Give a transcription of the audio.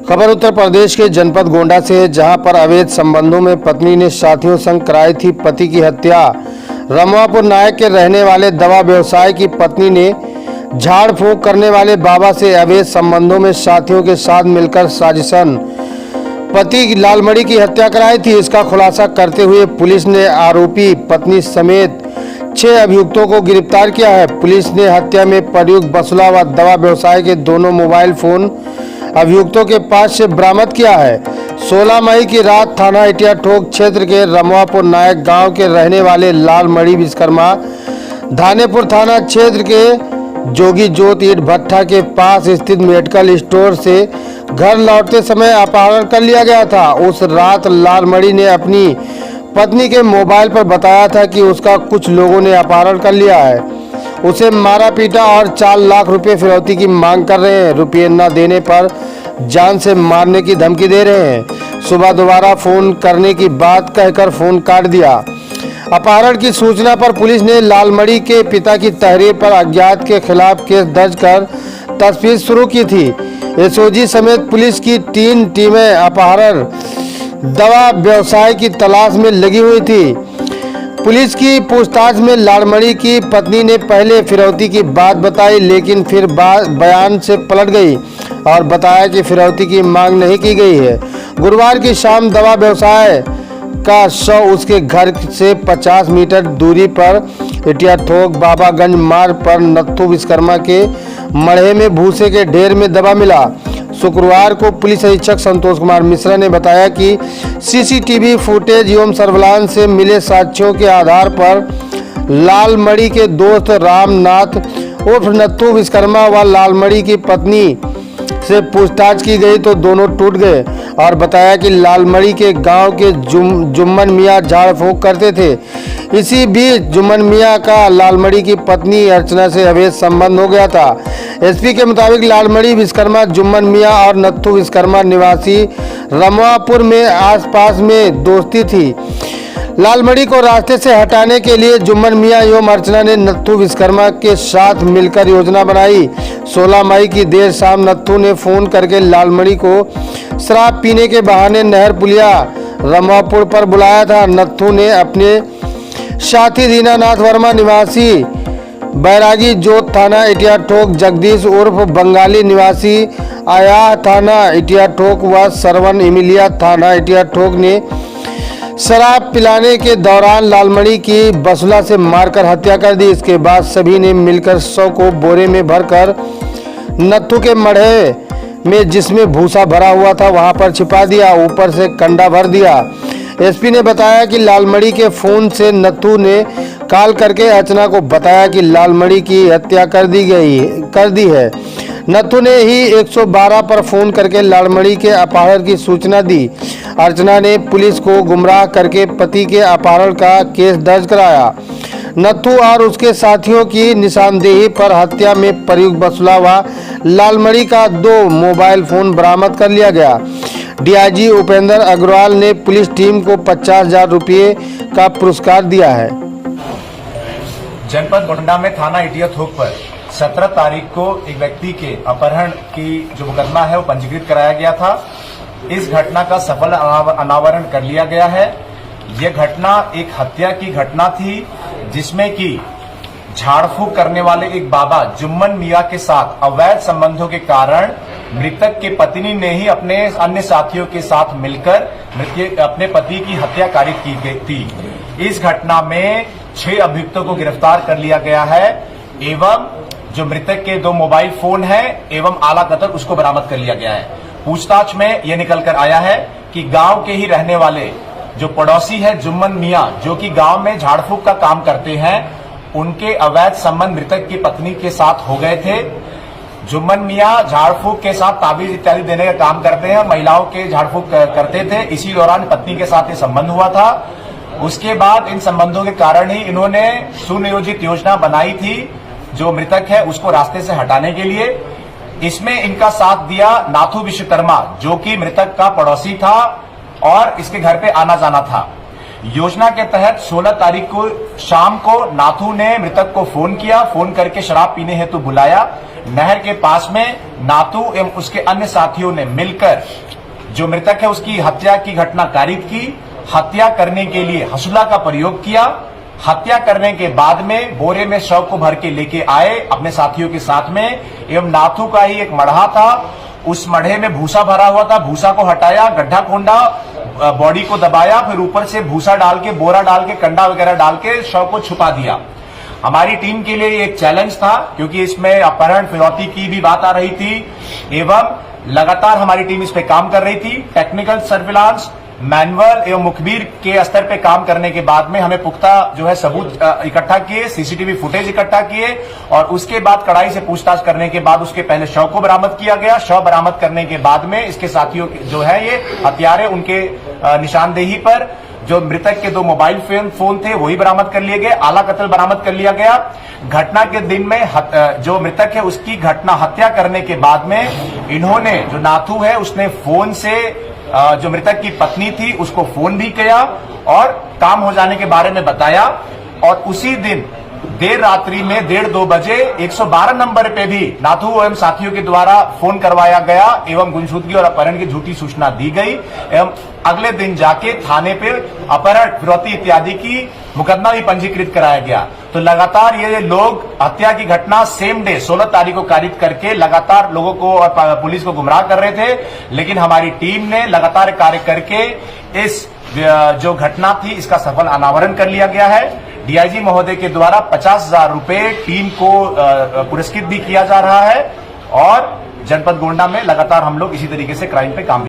खबर उत्तर प्रदेश के जनपद गोंडा से है, जहां पर अवैध संबंधों में पत्नी ने साथियों संग कराई थी पति की हत्या। रमवापुर नायक के रहने वाले दवा व्यवसाय की पत्नी ने झाड़ फूंक करने वाले बाबा से अवैध संबंधों में साथियों के साथ मिलकर साजिशन पति लालमणि की हत्या कराई थी। इसका खुलासा करते हुए पुलिस ने आरोपी पत्नी समेत 6 अभियुक्तों को गिरफ्तार किया है। पुलिस ने हत्या में प्रयुक्त बसुला व दवा व्यवसाय के दोनों मोबाइल फोन अभियुक्तों के पास से बरामद किया है। 16 मई की रात थाना इटिया ठोक क्षेत्र के रमवापुर नायक गांव के रहने वाले लालमणि विश्वकर्मा धानेपुर थाना क्षेत्र के जोगी ज्योत ईट भट्टा के पास स्थित मेडिकल स्टोर से घर लौटते समय अपहरण कर लिया गया था। उस रात लालमणि ने अपनी पत्नी के मोबाइल पर बताया था कि उसका कुछ लोगों ने अपहरण कर लिया है, उसे मारा पीटा और 4 लाख रुपए फिरौती की मांग कर रहे हैं। रुपये न देने पर जान से मारने की धमकी दे रहे हैं। सुबह दोबारा फोन करने की बात कहकर फोन काट दिया। अपहरण की सूचना पर पुलिस ने लालमणि के पिता की तहरीर पर अज्ञात के खिलाफ केस दर्ज कर तफ्तीश शुरू की थी। एसओजी समेत पुलिस की 3 टीमें अपहरण दवा व्यवसाय की तलाश में लगी हुई थी। पुलिस की पूछताछ में लालमणि की पत्नी ने पहले फिरौती की बात बताई, लेकिन फिर बयान से पलट गई और बताया कि फिरौती की मांग नहीं की गई है। गुरुवार की शाम दवा व्यवसाय का शव उसके घर से 50 मीटर दूरी पर इटिया ठोक बाबागंज मार्ग पर नत्थू विश्वकर्मा के मढ़े में भूसे के ढेर में दबा मिला। शुक्रवार को पुलिस अधीक्षक संतोष कुमार मिश्रा ने बताया कि सीसीटीवी फुटेज एवं सर्विलांस से मिले साक्ष्यों के आधार पर लालमणि के दोस्त रामनाथ उर्फ नत्थू विश्वकर्मा व लालमणि की पत्नी से पूछताछ की गई तो दोनों टूट गए और बताया कि लालमणि के गांव के जुम्मन मियां झाड़ फूंक करते थे। इसी बीच जुम्मन मियां का लालमणि की पत्नी अर्चना से अवैध संबंध हो गया था। एसपी के मुताबिक लालमणि विश्वकर्मा जुम्मन मियां और नत्थू विश्वकर्मा निवासी रमवापुर में आसपास में दोस्ती थी। लालमणि को रास्ते से हटाने के लिए जुम्मन मियां एवं अर्चना ने नत्थू विश्वकर्मा के साथ मिलकर योजना बनाई। 16 मई की देर शाम नत्थू ने फोन करके लालमणि को शराब पीने के बहाने नहर पुलिया रमवापुर पर बुलाया था। नत्थू ने अपने साथी दीनानाथ वर्मा निवासी बैरागी जोत थाना इटिया ठोक जगदीश उर्फ बंगाली निवासी आया थाना इटिया ठोक व सरवन इमिलिया थाना इटिया ठोक ने शराब पिलाने के दौरान लालमणि की बसुला से मारकर हत्या कर दी। इसके बाद सभी ने मिलकर शव को बोरे में भरकर नत्थू के मढ़े में जिसमें भूसा भरा हुआ था वहां पर छिपा दिया, ऊपर से कंडा भर दिया। एसपी ने बताया कि लालमणि के फोन से नत्थू ने कॉल करके अर्चना को बताया कि लालमणि की हत्या कर दी है। नत्थू ने ही 112 पर फोन करके लालमणि के अपहरण की सूचना दी। अर्चना ने पुलिस को गुमराह करके पति के अपहरण का केस दर्ज कराया। नत्थू और उसके साथियों की निशानदेही पर हत्या में प्रयुक्त बसुला व लालमणि का 2 मोबाइल फोन बरामद कर लिया गया। डीआईजी उपेंद्र अग्रवाल ने पुलिस टीम को 50,000 रुपये का पुरस्कार दिया है। जनपद गोंडा में थाना इटिया थोक पर 17 तारीख को एक व्यक्ति के अपहरण की जो मुकदमा है वो पंजीकृत कराया गया था। इस घटना का सफल अनावरण कर लिया गया है। यह घटना एक हत्या की घटना थी, जिसमें कि झाड़ फूंक करने वाले एक बाबा जुम्मन मियां के साथ अवैध संबंधों के कारण मृतक के पत्नी ने ही अपने अन्य साथियों के साथ मिलकर अपने पति की हत्या कारित की गई थी। इस घटना में 6 अभियुक्तों को गिरफ्तार कर लिया गया है एवं जो मृतक के 2 मोबाइल फोन है एवं आला कतर उसको बरामद कर लिया गया है। पूछताछ में यह निकलकर आया है कि गांव के ही रहने वाले जो पड़ोसी है जुम्मन मियां, जो कि गांव में झाड़ फूंक का काम करते हैं, उनके अवैध संबंध मृतक की पत्नी के साथ हो गए थे। जुम्मन मियां झाड़ फूंक के साथ ताबीज इत्यादि देने का काम करते हैं, महिलाओं के झाड़ फूंक करते थे। इसी दौरान पत्नी के साथ ये संबंध हुआ था। उसके बाद इन संबंधों के कारण ही इन्होंने सुनियोजित योजना बनाई थी जो मृतक है उसको रास्ते से हटाने के लिए। इसमें इनका साथ दिया नाथू विश्वकर्मा, जो कि मृतक का पड़ोसी था और इसके घर पे आना जाना था। योजना के तहत 16 तारीख को शाम को नाथू ने मृतक को फोन किया, फोन करके शराब पीने हेतु बुलाया। नहर के पास में नाथू एवं उसके अन्य साथियों ने मिलकर जो मृतक है उसकी हत्या की घटना कारित की। हत्या करने के लिए हसुला का प्रयोग किया। हत्या करने के बाद में बोरे में शव को भर के लेके आए अपने साथियों के साथ में, एवं नाथू का ही एक मढ़ा था, उस मढ़े में भूसा भरा हुआ था, भूसा को हटाया, गड्ढा खोंदा, बॉडी को दबाया, फिर ऊपर से भूसा डाल के, बोरा डाल के, कंडा वगैरह डाल के शव को छुपा दिया। हमारी टीम के लिए एक चैलेंज था क्योंकि इसमें अपहरण फिरौती की भी बात आ रही थी, एवं लगातार हमारी टीम इस पे काम कर रही थी। टेक्निकल सर्विलांस, मैनुअल एवं मुखबिर के स्तर पे काम करने के बाद में हमें पुख्ता जो है सबूत इकट्ठा किए, सीसीटीवी फुटेज इकट्ठा किए, और उसके बाद कड़ाई से पूछताछ करने के बाद उसके पहले शव को बरामद किया गया। शव बरामद करने के बाद में इसके साथियों जो है ये हत्यारे, उनके निशानदेही पर जो मृतक के 2 मोबाइल फोन थे वही बरामद कर लिए गए। आला कत्ल बरामद कर लिया गया। घटना के दिन में जो मृतक है उसकी घटना हत्या करने के बाद में इन्होंने, जो नाथू है उसने फोन से जो मृतक की पत्नी थी उसको फोन भी किया और काम हो जाने के बारे में बताया, और उसी दिन देर रात्रि में 1:30-2 बजे 112 नंबर पे भी नाथू एवं साथियों के द्वारा फोन करवाया गया एवं गुमशुदगी और अपहरण की झूठी सूचना दी गई, एवं अगले दिन जाके थाने पे अपहरण, फिरौती इत्यादि की मुकदमा भी पंजीकृत कराया गया। तो लगातार ये लोग हत्या की घटना सेम डे 16 तारीख को कारित करके लगातार लोगों को और पुलिस को गुमराह कर रहे थे, लेकिन हमारी टीम ने लगातार कार्य करके इस जो घटना थी इसका सफल अनावरण कर लिया गया है। डीआईजी महोदय के द्वारा 50,000 रुपए टीम को पुरस्कृत भी किया जा रहा है, और जनपद गोंडा में लगातार हम लोग इसी तरीके से क्राइम पे काम